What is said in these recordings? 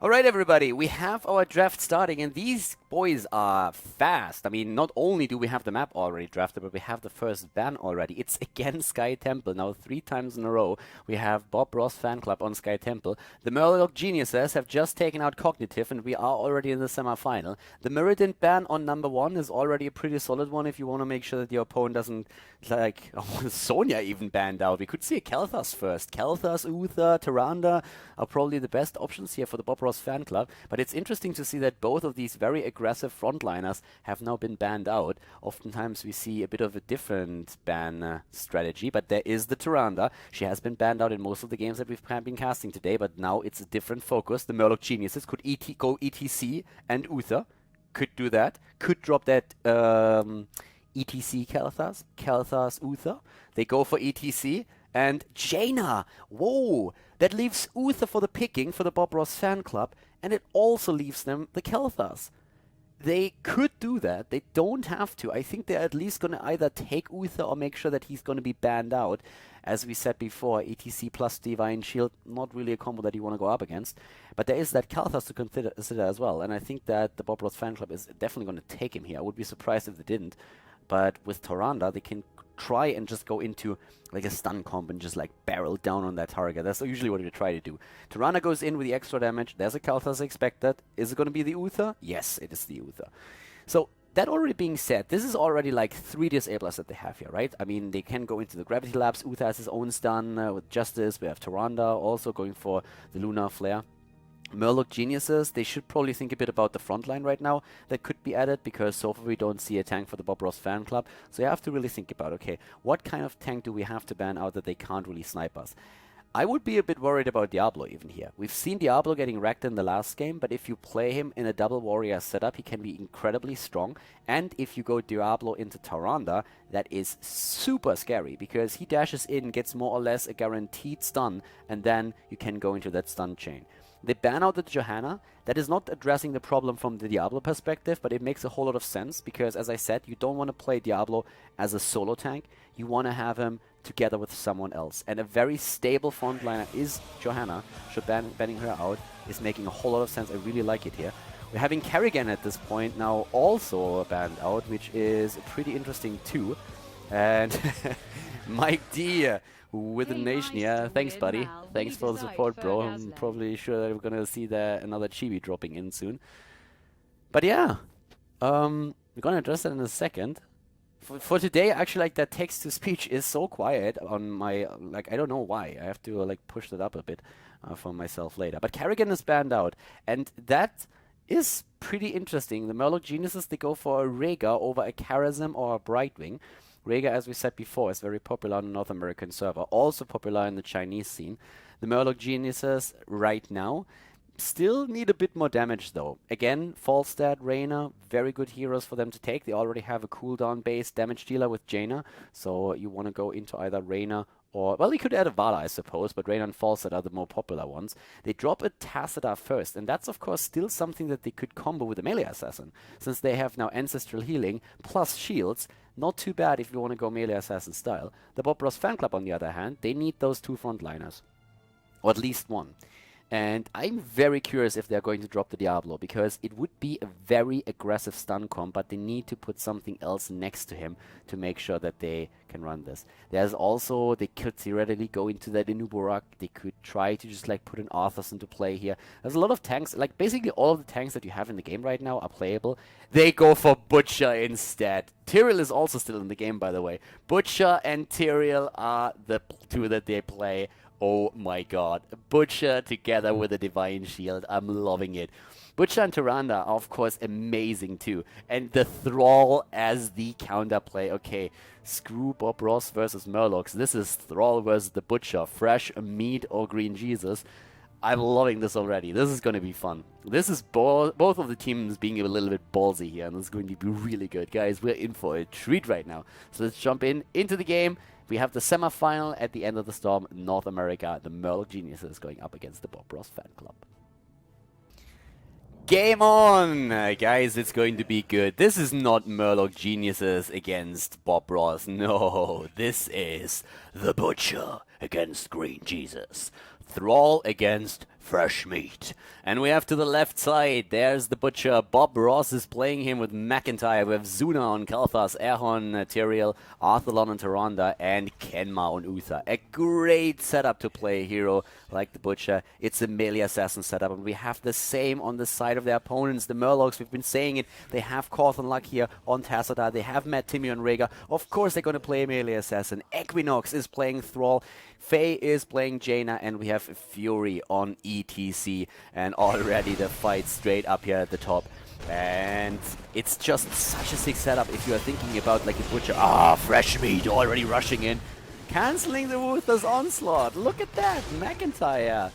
All right, everybody, we have our draft starting, and these boys are fast. I mean, not only do we have the map already drafted, but we have the first ban already. It's again Sky Temple. Now, 3 times in a row, we have BOB Ross Fanclub on Sky Temple. The Murloc Geniuses have just taken out Cognitive, and we are already in the semi-final. The Mirrodin ban on number 1 is already a pretty solid one if you want to make sure that your opponent doesn't, like, Sonya even banned out. We could see a Kalthas first. Kalthas, Uther, Tyrande are probably the best options here for the BOB Ross Fanclub, but it's interesting to see that both of these very aggressive frontliners have now been banned out. Oftentimes we see a bit of a different ban strategy, but there is the Tyrande. She has been banned out in most of the games that we've been casting today, but now it's a different focus. The Murloc Geniuses could go ETC and Uther, could do that, could drop that ETC Kalthas Uther. They go for ETC. And Jaina, whoa, that leaves Uther for the picking for the BOB Ross Fanclub, and it also leaves them the Kalthas. They could do that. They don't have to. I think they're at least going to either take Uther or make sure that he's going to be banned out. As we said before, ETC plus Divine Shield, not really a combo that you want to go up against. But there is that Kalthas to consider as well, and I think that the BOB Ross Fanclub is definitely going to take him here. I would be surprised if they didn't. But with Tyrande, they can try and just go into like a stun comp and just like barrel down on that target. That's usually what we try to do. Tyrande goes in with the extra damage. There's a Kalthas expected. Is it going to be the Uther? Yes, it is the Uther. So that already being said, this is already like 3 disablers that they have here, right? I mean, they can go into the Gravity Labs. Uther has his own stun with Justice. We have Tyrande also going for the Lunar Flare. Murloc Geniuses, they should probably think a bit about the front line right now that could be added, because so far we don't see a tank for the BOB Ross Fanclub. So you have to really think about, okay, what kind of tank do we have to ban out that they can't really snipe us? I would be a bit worried about Diablo even here. We've seen Diablo getting wrecked in the last game, but if you play him in a double warrior setup, he can be incredibly strong. And if you go Diablo into Tyrande, that is super scary, because he dashes in, gets more or less a guaranteed stun, and then you can go into that stun chain. They ban out the Johanna. That is not addressing the problem from the Diablo perspective, but it makes a whole lot of sense, because as I said, you don't want to play Diablo as a solo tank. You want to have him together with someone else. And a very stable frontliner is Johanna, so banning her out is making a whole lot of sense. I really like it here. We're having Kerrigan at this point now also banned out, which is pretty interesting too. And Mike D with the nation, yeah, thanks buddy. Thanks for the support, bro. I'm probably sure that we're gonna see another chibi dropping in soon. But yeah, we're gonna address that in a second. For today, actually, like, that text-to-speech is so quiet on my, like, I don't know why. I have to, like, push that up a bit for myself later. But Kerrigan is banned out, and that is pretty interesting. The Murloc Geniuses, they go for a Rhaegar over a Charism or a Brightwing. Rhaegar, as we said before, is very popular on the North American server, also popular in the Chinese scene. The Murloc Geniuses right now still need a bit more damage though. Again, Falstad, Reyna, very good heroes for them to take. They already have a cooldown-based damage dealer with Jaina, so you want to go into either Reyna or, well, you could add a Vala, I suppose, but Reyna and Falstad are the more popular ones. They drop a Tacita first, and that's of course still something that they could combo with a melee assassin, since they have now ancestral healing plus shields. Not too bad if you want to go melee assassin style. The BOB Ross Fanclub, on the other hand, they need those 2 frontliners, or at least 1. And I'm very curious if they're going to drop the Diablo, because it would be a very aggressive stun comp, but they need to put something else next to him to make sure that they can run this. There's also, they could theoretically go into that Inuburak. They could try to just like put an Arthas into play here. There's a lot of tanks, like basically all of the tanks that you have in the game right now are playable. They go for Butcher instead. Tyrael is also still in the game, by the way. Butcher and Tyrael are the 2 that they play. Oh my god. Butcher together with a Divine Shield. I'm loving it. Butcher and Tyrande are, of course, amazing too. And the Thrall as the counterplay. Okay, screw BOB Ross versus Murlocs. This is Thrall versus the Butcher. Fresh meat or Green Jesus. I'm loving this already. This is going to be fun. This is both of the teams being a little bit ballsy here, and this is going to be really good. Guys, we're in for a treat right now. So let's jump into the game. We have the semi-final at the end of the storm, North America. The Murloc Geniuses going up against the BOB Ross Fanclub. Game on! Guys, it's going to be good. This is not Murloc Geniuses against BOB Ross. No, this is the Butcher against Green Jesus. Thrall against fresh meat. And we have to the left side, there's the Butcher. BOB Ross is playing him with McIntyre. We have Zuna on Kalthas, Erhon, Tyrael, Arthalon on Tyrande, and Kenma on Uther. A great setup to play a hero like the Butcher. It's a melee assassin setup, and we have the same on the side of their opponents. The Murlocs, we've been saying it, they have Korth and Luck here on Tassadar. They have Matt, Timmy, and Rhaegar. Of course they're going to play a melee assassin. Equinox is playing Thrall. Faye is playing Jaina, and we have Fury on ETC. And already the fight straight up here at the top. And it's just such a sick setup if you are thinking about like a Butcher. Fresh meat already rushing in. Cancelling the Ruthless Onslaught. Look at that, McIntyre.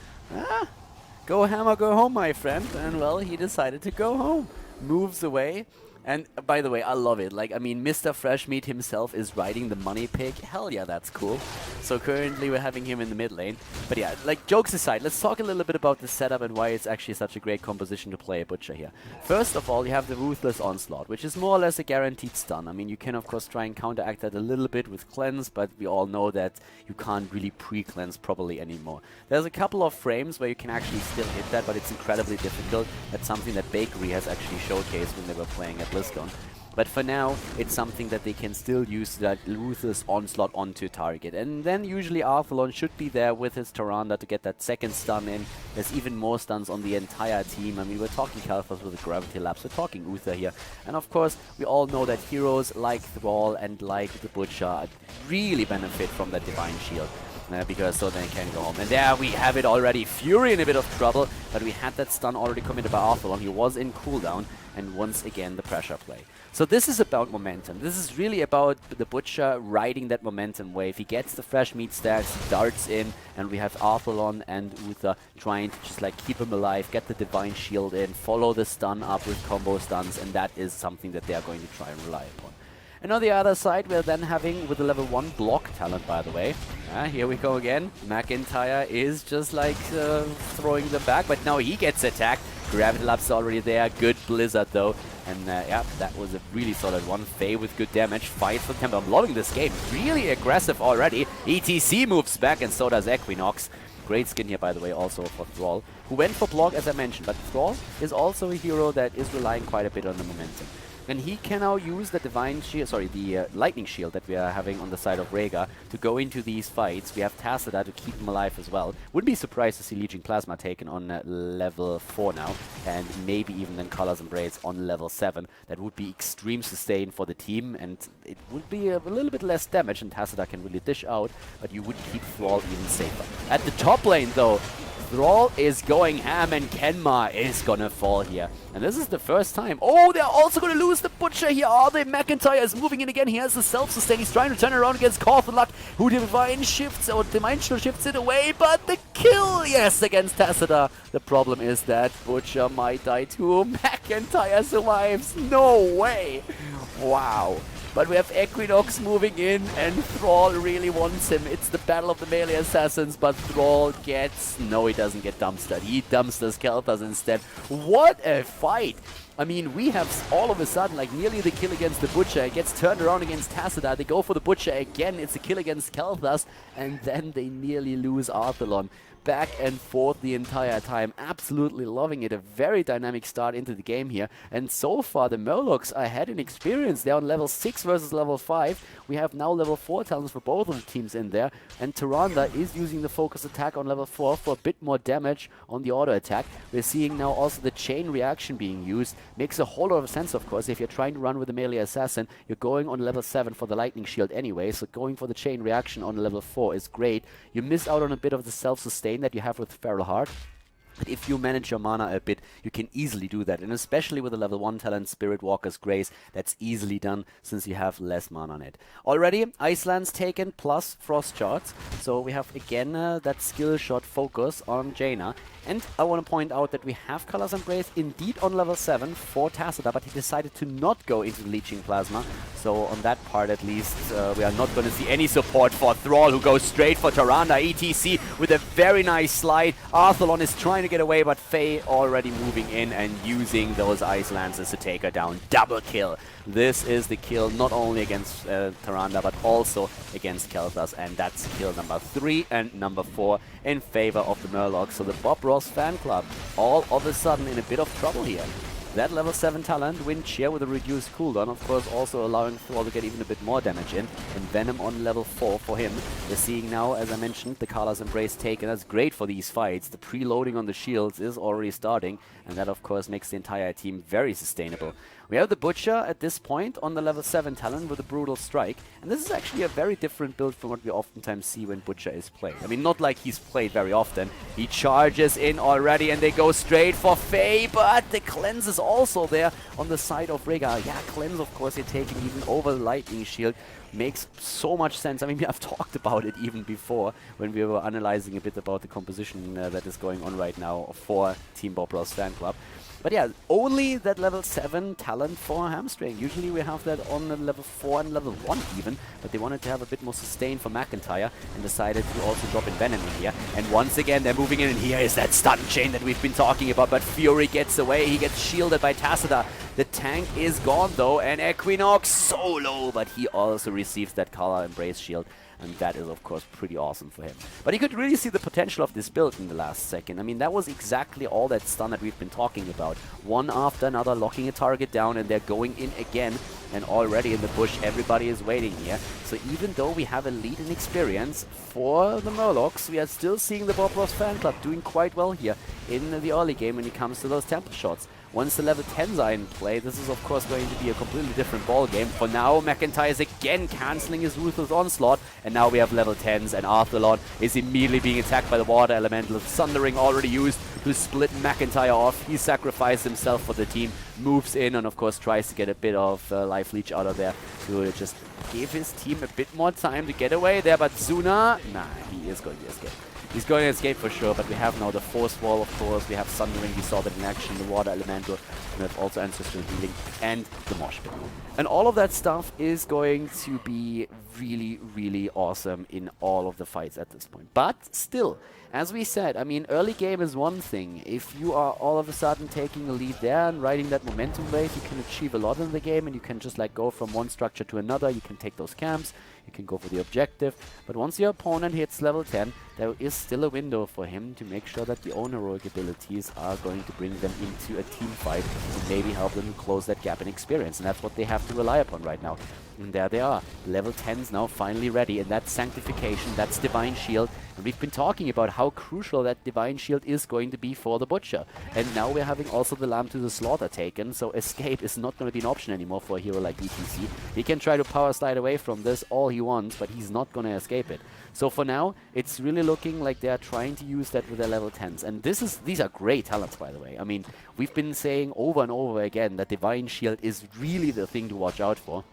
Go hammer, go home, my friend. And well, he decided to go home. Moves away. And by the way, I love it. Like, I mean, Mr. Fresh Meat himself is riding the money pig. Hell yeah, that's cool. So currently we're having him in the mid lane. But yeah, like, jokes aside, let's talk a little bit about the setup and why it's actually such a great composition to play a Butcher here. First of all, you have the Ruthless Onslaught, which is more or less a guaranteed stun. I mean, you can, of course, try and counteract that a little bit with Cleanse, but we all know that you can't really pre-cleanse properly anymore. There's a couple of frames where you can actually still hit that, but it's incredibly difficult. That's something that Bakery has actually showcased when they were playing at BlizzCon. But for now, it's something that they can still use that Ruthless Onslaught onto target. And then usually Arthalon should be there with his Tyrande to get that second stun in. There's even more stuns on the entire team. I mean, we're talking Kalthas with the Gravity Lapse, we're talking Uther here. And of course, we all know that heroes like Thrall and like the Butcher really benefit from that Divine Shield. Because so they can go home. And there we have it already. Fury in a bit of trouble, but we had that stun already committed by Arthalon. He was in cooldown, and once again the pressure play. So this is about momentum. This is really about the Butcher riding that momentum wave. He gets the fresh meat stacks, darts in, and we have Arthalon and Uther trying to just like keep him alive, get the Divine Shield in, follow the stun up with combo stuns, and that is something that they are going to try and rely upon. And on the other side, we're then having, with the level 1 block talent, by the way. Here we go again. McIntyre is just like throwing them back, but now he gets attacked. Gravity Lapse is already there. Good Blizzard, though. And yeah, that was a really solid one. Faye with good damage. Fight for Temple. I'm loving this game. Really aggressive already. ETC moves back, and so does Equinox. Great skin here, by the way, also for Thrall, who went for block, as I mentioned. But Thrall is also a hero that is relying quite a bit on the momentum. And he can now use the Divine Shield, sorry, the Lightning Shield that we are having on the side of Rhaegar to go into these fights. We have Tassadar to keep him alive as well. Wouldn't be surprised to see Legion Plasma taken on level 4 now, and maybe even then Colors and Braids on level 7. That would be extreme sustain for the team, and it would be a little bit less damage, and Tassadar can really dish out, but you would keep Thrall even safer. At the top lane, though, Thrall is going ham, and Kenma is gonna fall here. And this is the first time. Oh, they're also gonna lose the Butcher here, are they? McIntyre is moving in again. He has the self-sustain. He's trying to turn around against Korth and Luck, who Divine shifts, or Dimensional shifts it away, but the kill, yes, against Tassadar. The problem is that Butcher might die too. McIntyre survives. No way. Wow. But we have Equinox moving in, and Thrall really wants him. It's the battle of the melee assassins, but Thrall gets... No, he doesn't get dumpstered. He dumpsters Kalthas instead. What a fight! I mean, we have all of a sudden, like, nearly the kill against the Butcher. It gets turned around against Tassadar. They go for the Butcher again. It's a kill against Kalthas, and then they nearly lose Arthalon. Back and forth the entire time. Absolutely loving it. A very dynamic start into the game here. And so far, the Murlocs are ahead in experience. They're on level 6 versus level 5. We have now level 4 talents for both of the teams in there. And Tyrande is using the focus attack on level 4 for a bit more damage on the auto attack. We're seeing now also the chain reaction being used. Makes a whole lot of sense, of course. If you're trying to run with a melee assassin, you're going on level 7 for the lightning shield anyway. So going for the chain reaction on level 4 is great. You miss out on a bit of the self-sustain that you have with Feral Heart. But if you manage your mana a bit, you can easily do that. And especially with the level 1 talent, Spirit Walker's Grace, that's easily done since you have less mana on it. Already, Iceland's taken plus Frost Shards. So we have again that skill shot focus on Jaina. And I want to point out that we have Colors and Braids indeed on level 7 for Tassadar, but he decided to not go into the Leeching Plasma. So on that part at least, we are not going to see any support for Thrall, who goes straight for Tyrande. ETC with a very nice slide. Arthalon is trying trying to get away, but Faye already moving in and using those Ice Lances to take her down. Double kill. This is the kill not only against Tyrande, but also against Khaldor, and that's kill number 3 and number 4 in favor of the Murlocs. So the BOB Ross Fanclub all of a sudden in a bit of trouble here. That level 7 talent, Wind Shear with a reduced cooldown, of course also allowing Thrall to get even a bit more damage in. And Venom on level 4 for him. We're seeing now, as I mentioned, the Kala's Embrace taken. That's great for these fights. The preloading on the shields is already starting, and that of course makes the entire team very sustainable. We have the Butcher at this point on the level 7 talent with a Brutal Strike, and this is actually a very different build from what we oftentimes see when Butcher is played. I mean, not like he's played very often. He charges in already and they go straight for Faye, but the Cleanse is also there on the side of Rehgar. Yeah, Cleanse, of course, you're taking even over the Lightning Shield. Makes so much sense. I mean, we have talked about it even before when we were analyzing a bit about the composition that is going on right now for Team BOB Ross Fanclub. But yeah, only that level 7 talent for Hamstring. Usually we have that on the level 4 and level 1 even, but they wanted to have a bit more sustain for McIntyre and decided to also drop in Venom in here. And once again, they're moving in, and here is that stun chain that we've been talking about, but Fury gets away. He gets shielded by Tacita. The tank is gone though, and Equinox solo, but he also receives that Kala Embrace shield. And that is, of course, pretty awesome for him. But you could really see the potential of this build in the last second. I mean, that was exactly all that stun that we've been talking about. One after another, locking a target down, and they're going in again. And already in the bush, everybody is waiting here. So even though we have a lead in experience for the Murlocs, we are still seeing the BOB Ross Fanclub doing quite well here in the early game when it comes to those temple shots. Once the level 10s are in play, this is of course going to be a completely different ball game. For now, McIntyre is again cancelling his Ruthless Onslaught, and now we have level 10s, and Arthalon is immediately being attacked by the Water Elemental. Sundering already used to split McIntyre off. He sacrificed himself for the team, moves in, and of course tries to get a bit of life leech out of there to just give his team a bit more time to get away there. But Zuna, nah, he is going to escape. He's going to escape for sure, but we have now the Force Wall, of course. We have Sundering, we saw that in action, the Water Elemental. We have also Ancestral Healing and the Mosh Pit. And all of that stuff is going to be really, really awesome in all of the fights at this point. But still, as we said, I mean, early game is one thing. If you are all of a sudden taking a lead there and riding that momentum wave, you can achieve a lot in the game, and you can just like go from one structure to another. You can take those camps, you can go for the objective. But once your opponent hits level 10, there is still a window for him to make sure that the own heroic abilities are going to bring them into a team fight and maybe help them close that gap in experience. And that's what they have to rely upon right now. And there they are. Level 10s now finally ready, and that's Sanctification, that's Divine Shield. And we've been talking about how crucial that Divine Shield is going to be for the Butcher. And now we're having also the Lamb to the Slaughter taken, so escape is not going to be an option anymore for a hero like ETC. He can try to power slide away from this all he wants, but he's not going to escape it. So for now, it's really looking like they're trying to use that with their level 10s. And these are great talents, by the way. I mean, we've been saying over and over again that Divine Shield is really the thing to watch out for.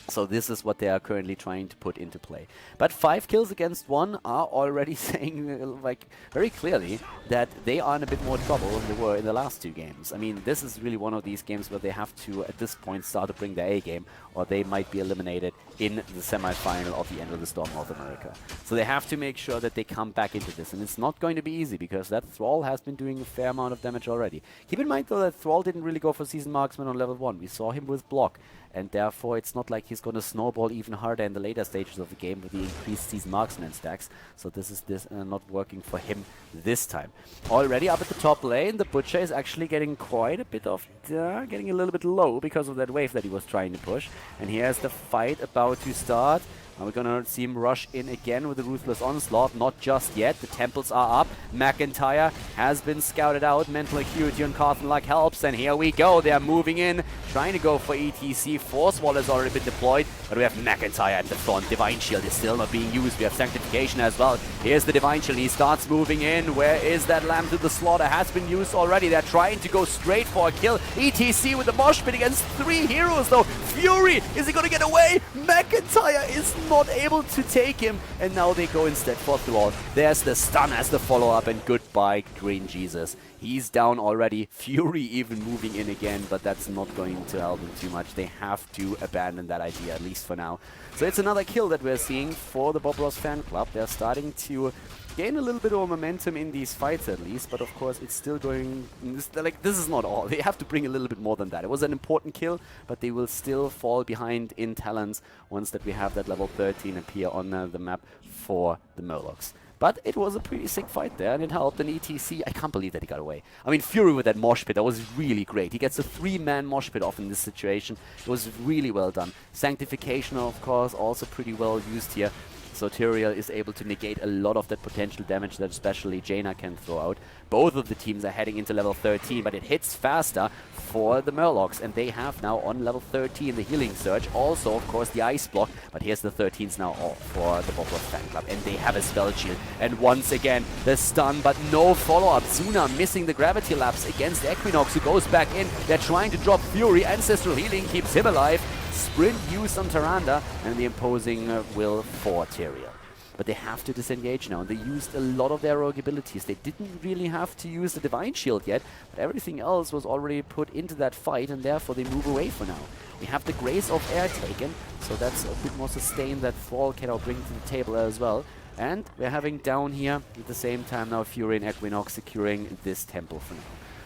So this is what they are currently trying to put into play. But 5 kills against 1 are already saying like very clearly that they are in a bit more trouble than they were in the last 2 games. I mean, this is really one of these games where they have to, at this point, start to bring their A game, or they might be eliminated in the semi-final of the End of the Storm North America. So they have to make sure that they come back into this, and it's not going to be easy because that Thrall has been doing a fair amount of damage already. Keep in mind though that Thrall didn't really go for Seasoned Marksman on level 1. We saw him with block, and therefore it's not like he's going to snowball even harder in the later stages of the game with the increased Seasoned Marksman stacks. So this is not working for him this time. Already up at the top lane, the Butcher is actually getting quite a bit of, getting a little bit low because of that wave that he was trying to push. And here's the fight about to start. Now we're gonna see him rush in again with the Ruthless Onslaught. Not just yet. The temples are up. McIntyre has been scouted out. Mental Acuity on Carthenluck helps. And here we go. They're moving in, trying to go for ETC. Force Wall has already been deployed. But we have McIntyre at the front. Divine Shield is still not being used. We have Sanctification as well. Here's the Divine Shield. He starts moving in. Where is that Lamb to the Slaughter? Has been used already. They're trying to go straight for a kill. ETC with the mosh pit against 3 heroes though. Fury, is he gonna get away? McIntyre is not able to take him, and now they go instead for Thrall. There's the stun as the follow-up, and goodbye Green Jesus. He's down already. Fury even moving in again, but that's not going to help him too much. They have to abandon that idea, at least for now. So it's another kill that we're seeing for the BOB Ross Fanclub. They're starting to gain a little bit of momentum in these fights at least, but of course it's still going, this is not all. They have to bring a little bit more than that. It was an important kill, but they will still fall behind in talents once that we have that level 13 appear on the map for the Murlocs. But it was a pretty sick fight there, and it helped. And ETC, I can't believe that he got away. I mean, Fury with that mosh pit, that was really great. He gets a 3-man mosh pit off in this situation. It was really well done. Sanctification, of course, also pretty well used here. So Tyrael is able to negate a lot of that potential damage that especially Jaina can throw out. Both of the teams are heading into level 13, but it hits faster for the Murlocs, and they have now on level 13 the healing surge. Also, of course, the ice block, but here's the 13s now all for the BOB Ross Fanclub, and they have a spell shield. And once again, the stun, but no follow-up. Zuna missing the gravity lapse against Equinox, who goes back in. They're trying to drop Fury. Ancestral healing keeps him alive. Sprint used on Tyrande, and the imposing will for Tyrael. But they have to disengage now, and they used a lot of their rogue abilities. They didn't really have to use the Divine Shield yet, but everything else was already put into that fight, and therefore they move away for now. We have the Grace of Air taken, so that's a bit more sustain that Thrall can now bring to the table as well. And we're having down here, at the same time now, Fury and Equinox securing this temple for now.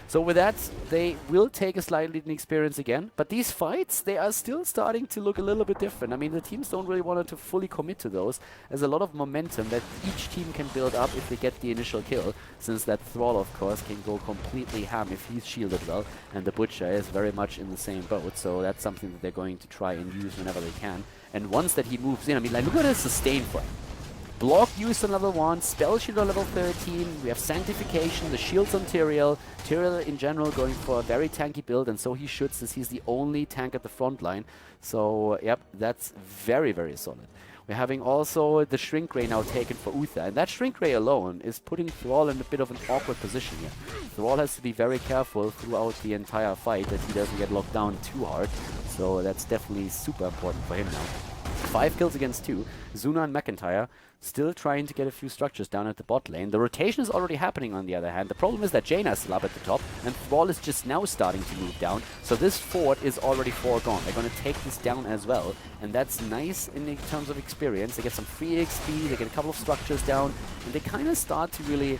So with that, they will take a slight leading experience again. But these fights, they are still starting to look a little bit different. I mean, the teams don't really want to fully commit to those. There's a lot of momentum that each team can build up if they get the initial kill, since that Thrall, of course, can go completely ham if he's shielded well. And the Butcher is very much in the same boat, so that's something that they're going to try and use whenever they can. And once that he moves in, I mean, like, look at his sustain for him. Block used on level 1, Spell Shield on level 13, we have Sanctification, the shields on Tyrael. Tyrael in general going for a very tanky build, and so he should, since he's the only tank at the front line. So, yep, that's very, very solid. We're having also the Shrink Ray now taken for Uther, and that Shrink Ray alone is putting Thrall in a bit of an awkward position here. Thrall has to be very careful throughout the entire fight that he doesn't get locked down too hard, so that's definitely super important for him now. 5 kills against 2. Zuna and McIntyre still trying to get a few structures down at the bot lane. The rotation is already happening on the other hand. The problem is that Jaina is still up at the top, and Thrall is just now starting to move down. So this fort is already foregone. They're going to take this down as well, and that's nice in terms of experience. They get some free XP, they get a couple of structures down, and they kind of start to really...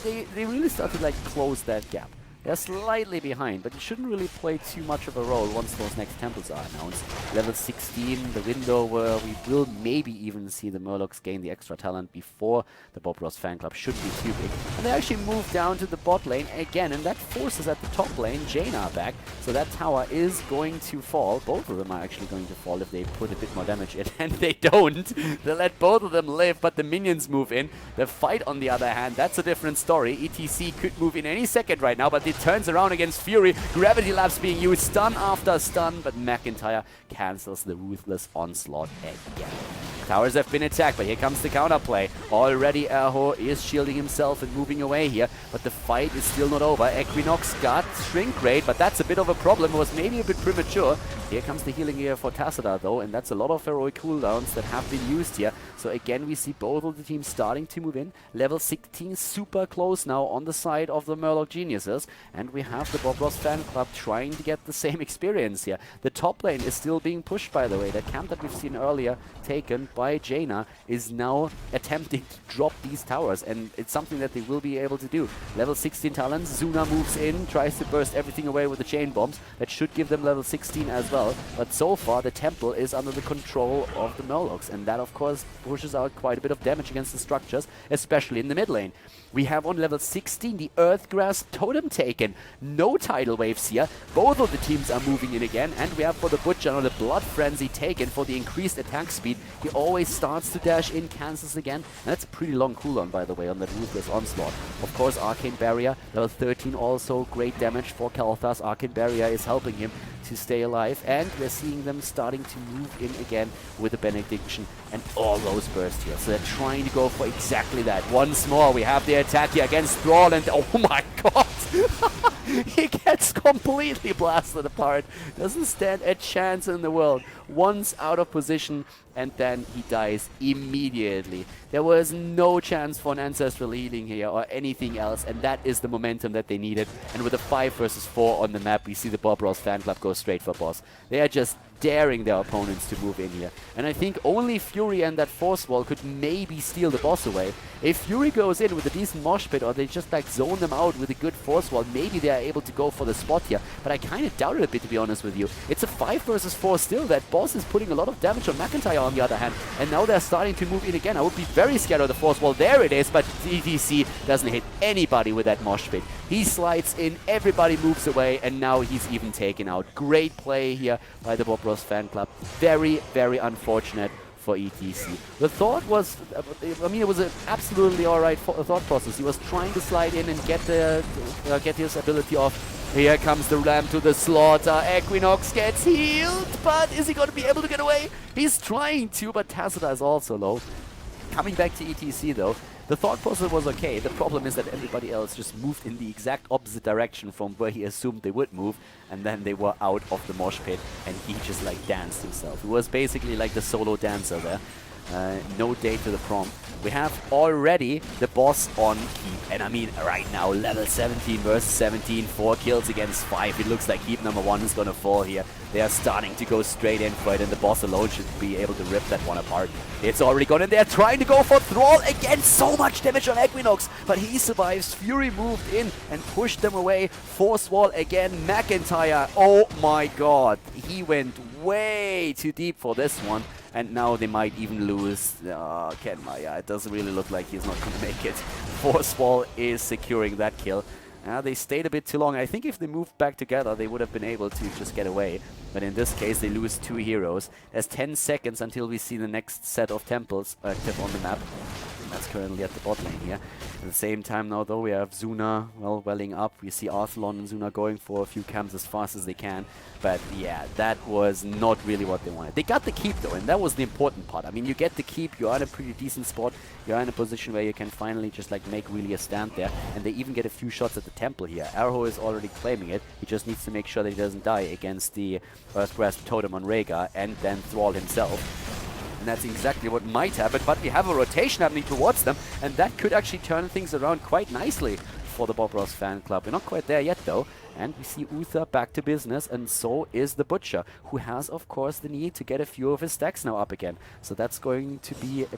They really start to, like, close that gap. They're slightly behind, but it shouldn't really play too much of a role once those next temples are announced. Level 16, the window where we will maybe even see the Murlocs gain the extra talent before the BOB Ross Fanclub should be too big. And they actually move down to the bot lane again, and that forces at the top lane Jaina back. So that tower is going to fall. Both of them are actually going to fall if they put a bit more damage in, and they don't. They let both of them live, but the minions move in. The fight, on the other hand, that's a different story. ETC could move in any second right now, but they turns around against Fury. Gravity Lapse being used, stun after stun, but McIntyre cancels the ruthless onslaught again. Towers have been attacked, but here comes the counterplay. Already Erho is shielding himself and moving away here, but the fight is still not over. Equinox got Shrink Raid, but that's a bit of a problem. It was maybe a bit premature. Here comes the healing here for Tassadar though, and that's a lot of heroic cooldowns that have been used here. So again, we see both of the teams starting to move in. Level 16 super close now on the side of the Murloc Geniuses, and we have the BOB Ross Fanclub trying to get the same experience here. The top lane is still being pushed, by the way. That camp that we've seen earlier taken by Jaina is now attempting to drop these towers, and it's something that they will be able to do. Level 16 talents, Zuna moves in, tries to burst everything away with the chain bombs. That should give them level 16 as well, but so far the temple is under the control of the Murlocs, and that of course pushes out quite a bit of damage against the structures, especially in the mid lane. We have on level 16 the Earthgrass Totem taken. No tidal waves here. Both of the teams are moving in again, and we have for the Butcher on the Blood Frenzy taken for the increased attack speed. He always starts to dash in, cancels again, and that's a pretty long cooldown, by the way, on that Ruthless Onslaught. Of course, Arcane Barrier, level 13 also great damage for Kalthas. Arcane Barrier is helping him to stay alive, and we're seeing them starting to move in again with the Benediction and all those burst here. So they're trying to go for exactly that. Once more, we have the attack here against Thrall, and oh my god! He gets completely blasted apart. Doesn't stand a chance in the world. Once out of position, and then he dies immediately. There was no chance for an ancestral healing here or anything else, and that is the momentum that they needed. And with a 5 versus 4 on the map, we see the BOB Ross Fanclub go straight for boss. They are just daring their opponents to move in here. And I think only Fury and that Force Wall could maybe steal the boss away. If Fury goes in with a decent mosh pit, or they just like zone them out with a good Force Wall, maybe they are able to go for the spot here. But I kind of doubt it a bit, to be honest with you. It's a 5 versus 4 still. That boss is putting a lot of damage on McIntyre on the other hand. And now they're starting to move in again. I would be very scared of the Force Wall. There it is, but ETC doesn't hit anybody with that mosh pit. He slides in, everybody moves away, and now he's even taken out. Great play here by the BOB Ross Fanclub. Very, very unfortunate for ETC. The thought was, I mean, it was an absolutely alright thought process. He was trying to slide in and get his ability off. Here comes the ram to the slaughter. Equinox gets healed, but is he going to be able to get away? He's trying to, but Tacita is also low. Coming back to ETC though, the thought process was okay. The problem is that everybody else just moved in the exact opposite direction from where he assumed they would move, and then they were out of the mosh pit, and he just like danced himself. He was basically like the solo dancer there. No date to the prom. We have already the boss on keep, and I mean right now level 17 versus 17, 4 kills against 5. It looks like keep number 1 is gonna fall here. They are starting to go straight in for it, and the boss alone should be able to rip that one apart. It's already gone in there, trying to go for Thrall again. So much damage on Equinox, but he survives. Fury moved in and pushed them away. Force Wall again. McIntyre, oh my god, he went way too deep for this one. And now they might even lose Kenmaya. It doesn't really look like he's not going to make it. Force Wall is securing that kill. They stayed a bit too long. I think if they moved back together, they would have been able to just get away. But in this case, they lose 2 heroes. There's 10 seconds until we see the next set of temples active on the map. That's currently at the bot lane here. At the same time now, though, we have Zuna, well, welling up. We see Arthelon and Zuna going for a few camps as fast as they can. But yeah, that was not really what they wanted. They got the keep, though, and that was the important part. I mean, you get the keep, you're in a pretty decent spot. You're in a position where you can finally just, like, make really a stand there. And they even get a few shots at the temple here. Arrow is already claiming it. He just needs to make sure that he doesn't die against the Earthgrasp Totem on Rhaegar and then Thrall himself. And that's exactly what might happen, but we have a rotation happening towards them, and that could actually turn things around quite nicely for the BOB Ross Fanclub. We're not quite there yet, though, and we see Uther back to business, and so is the Butcher, who has, of course, the need to get a few of his stacks now up again. So that's going to be a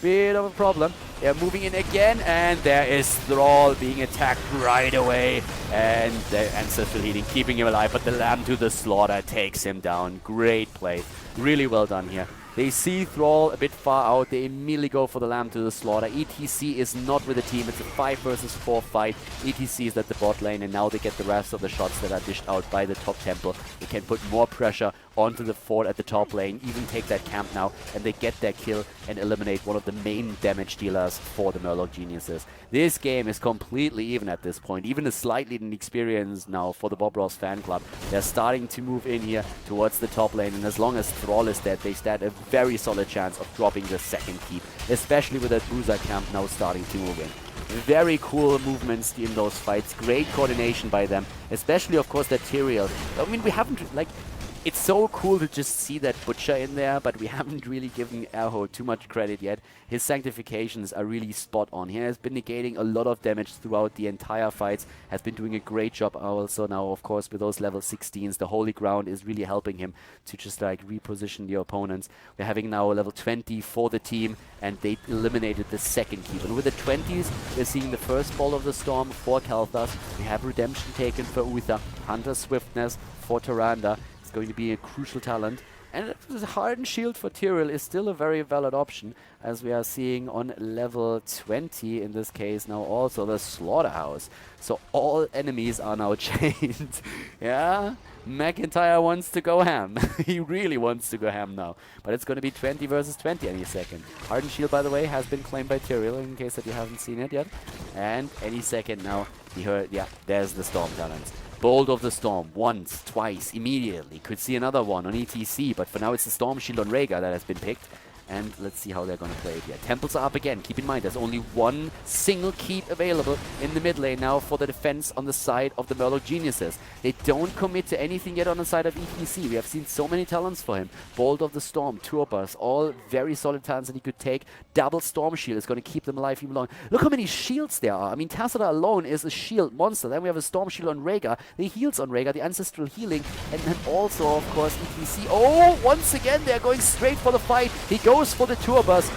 bit of a problem. They're moving in again, and there is Thrall being attacked right away, and the Ancestral Healing keeping him alive, but the Lamb to the Slaughter takes him down. Great play. Really well done here. They see Thrall a bit far out. They immediately go for the Lamb to the Slaughter. ETC is not with the team. It's a 5 versus 4 fight. ETC is at the bot lane, and now they get the rest of the shots that are dished out by the top temple. They can put more pressure onto the fort at the top lane, even take that camp now, and they get their kill and eliminate one of the main damage dealers for the Murloc Geniuses. This game is completely even at this point, even a slightly inexperienced now for the BOB Ross Fanclub. They're starting to move in here towards the top lane, and as long as Thrall is dead, they stand a very solid chance of dropping the second keep, especially with that Bruiser camp now starting to move in. Very cool movements in those fights, great coordination by them, especially of course that Tyrael. I mean, we haven't, like, it's so cool to just see that Butcher in there, but we haven't really given Erho too much credit yet. His sanctifications are really spot on. He has been negating a lot of damage throughout the entire fights, has been doing a great job also now, of course, with those level 16s. The Holy Ground is really helping him to just like reposition the opponents. We're having now a level 20 for the team, and they eliminated the second keep. And with the 20s, we're seeing the first Ball of the Storm for Khaldor. We have Redemption taken for Uther, Hunter Swiftness for Tyrande. Going to be a crucial talent, and the Hardened Shield for Tyrael is still a very valid option, as we are seeing on level 20 in this case now also the Slaughterhouse. So all enemies are now chained. Yeah, McIntyre wants to go ham. He really wants to go ham now, but it's going to be 20 versus 20 any second. Hardened Shield, by the way, has been claimed by Tyrael in case that you haven't seen it yet, and any second now he heard, yeah, there's the Storm talents. Bolt of the Storm, once, twice, immediately. Could see another one on ETC, but for now it's the Storm Shield on Rhaegar that has been picked. and let's see how they're going to play it here. Temples are up again. Keep in mind, there's only one single keep available in the mid lane now for the defense on the side of the Murloc Geniuses. They don't commit to anything yet on the side of ETC. We have seen so many talents for him. Bolt of the Storm, Turbas, all very solid talents that he could take. Double Storm Shield is going to keep them alive even longer. Look how many shields there are. I mean, Tassadar alone is a shield monster. Then we have a Storm Shield on Rhaegar, the heals on Rhaegar, the Ancestral Healing, and then also, of course, ETC. Oh, once again, they're going straight for the fight. He goes for the Turbas.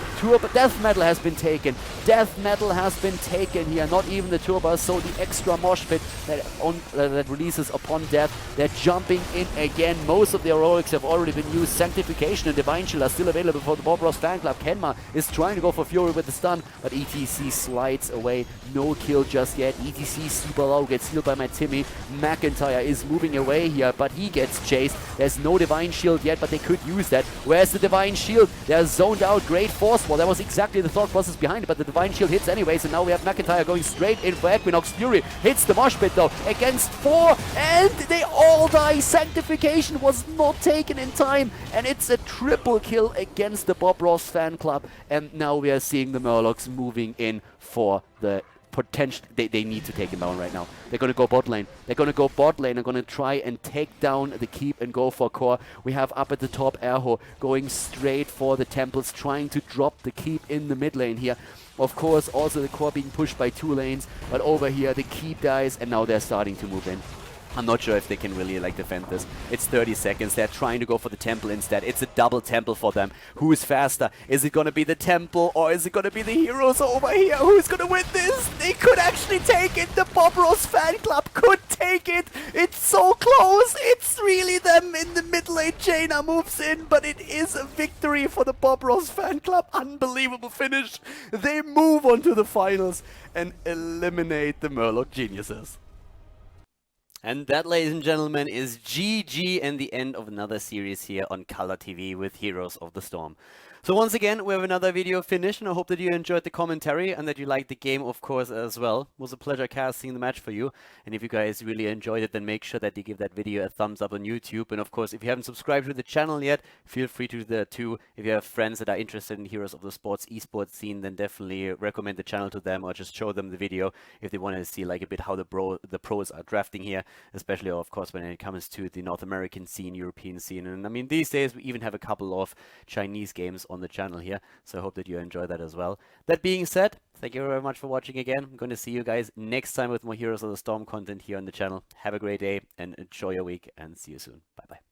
Death Metal has been taken. Death Metal has been taken here. Not even the Turbas, so the extra mosh pit that releases upon death. They're jumping in again. Most of the heroics have already been used. Sanctification and Divine Shield are still available for the BOB Ross Fanclub. Kenma is trying to go for Fury with the stun, but ETC slides away. No kill just yet. ETC super low, gets healed by my Timmy. McIntyre is moving away here, but he gets chased. There's no Divine Shield yet, but they could use that. Where's the Divine Shield? They're zoned out. Great force wall. That was exactly the thought process behind it, but the Divine Shield hits anyways, and now we have McIntyre going straight in for Equinox. Fury hits the mosh pit though, against 4, and they all die. Sanctification was not taken in time, and it's a triple kill against the BOB Ross Fanclub, and now we are seeing the Murlocs moving in for the potential. They need to take him down right now. They're going to go bot lane. They're going to go bot lane. They're going to try and take down the keep and go for core. We have up at the top Erho going straight for the temples, trying to drop the keep in the mid lane here. Of course, also the core being pushed by 2 lanes, but over here the keep dies, and now they're starting to move in. I'm not sure if they can really defend this. It's 30 seconds. They're trying to go for the temple instead. It's a double temple for them. Who is faster? Is it going to be the temple or is it going to be the heroes over here? Who's going to win this? They could actually take it. The BOB Ross Fanclub could take it. It's so close. It's really them in the mid lane. Jaina moves in, but it is a victory for the BOB Ross Fanclub. Unbelievable finish. They move on to the finals and eliminate the Murloc Geniuses. And that, ladies and gentlemen, is GG and the end of another series here on Khaldor TV with Heroes of the Storm. So once again, we have another video finished, and I hope that you enjoyed the commentary and that you liked the game, of course, as well. It was a pleasure casting the match for you, and if you guys really enjoyed it, then make sure that you give that video a thumbs up on YouTube. And of course, if you haven't subscribed to the channel yet, feel free to do that too. If you have friends that are interested in Heroes of the esports scene, then definitely recommend the channel to them, or just show them the video if they want to see a bit how the pros are drafting here, especially of course when it comes to the North American scene, European scene. And I mean, these days we even have a couple of Chinese games on the channel here, so I hope that you enjoy that as well. That being said, thank you very much for watching again. I'm going to see you guys next time with more Heroes of the Storm content here on the channel. Have a great day and enjoy your week, and see you soon. Bye bye.